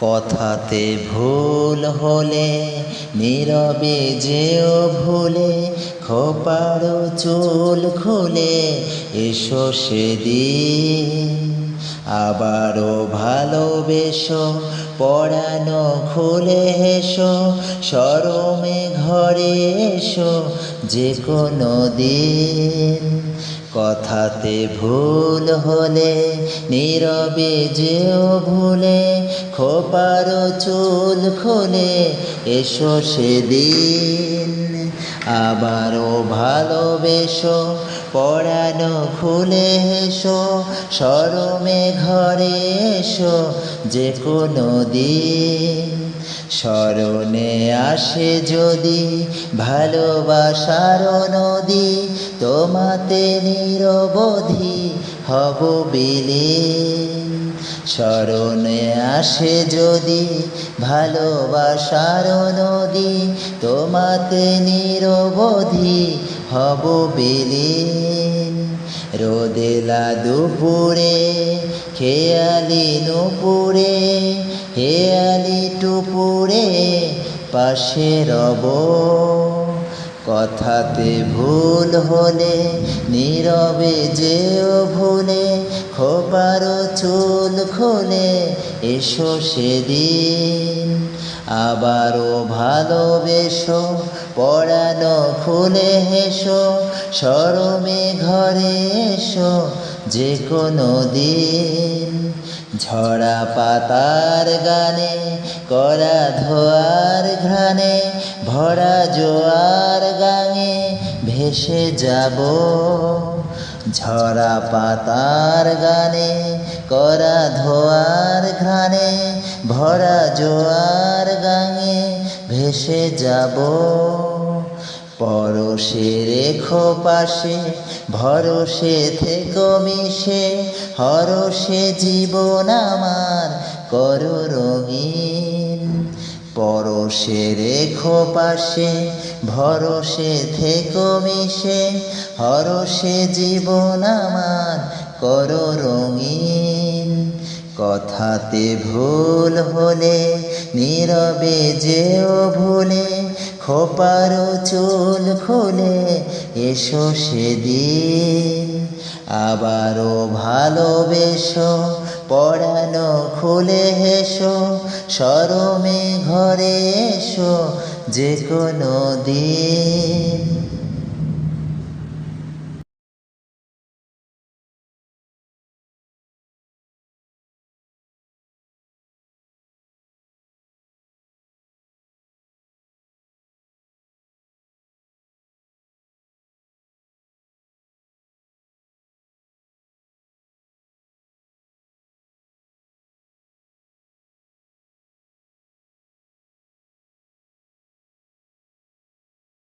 কথাতে ভুল হলে নীরবে যেও ভুলে, খোপারো চুল খুলে এসো সেদিন। আবারও ভালোবেসো, পরানো খুলে হেসো, শরমে ঘরে এসো যে কোনো দিন। কথাতে ভুল হলে নীরবে যেও ভুলে, খোপারো চুল খুলে এসো সেদিন। আবারও ভালোবেসো, পরানো খুলে হেসো, শরমে ঘরে এসো যে কোনো দিন। স্মরণে আসে যদি ভালোবাসার নদী, তোমাতে নিরবধি হব বিলীন। স্মরণে আসে যদি ভালোবাসার নদী, তোমাতে নিরবধি হব বিলীন। রোদেলা দুপুরে খেয়ালি নুপুরে, হেয়ালি টুপুরে পাশে রব। কথাতে ভুল হলে নীরবে যেও ভুলে, খোপারো চুল খুলে এসো সেদিন। আবারও ভালোবেসো, পরানো খুলে হেসো, শরমে ঘরে এসো যে কোনো দিন। ঝরা পাতার গানে করা ধোয়ার ঘ্রাণে, ভরা জোয়ার গাঙে ভেসে যাব। ঝরা পাতার গানে করা ধোয়ার ঘ্রাণে, ভরা জোয়ার গাঙে ভেসে যাব। পরশে রেখো পাশে, ভরসে থেকো মিশে, হরষে জীবন আমার করো রঙিন। পরশে রেখো পাশে, ভরসে থেকো মিশে, হরষে জীবন আমার করো রঙিন। কথাতে ভুল হলে নীরবে যেও ভুলে, খোপারো চুল খুলে এসো সেদিন। আবারও ভালোবেসো, পরানো খুলে হেসো, শরমে ঘরে এসো যে কোনো দিন।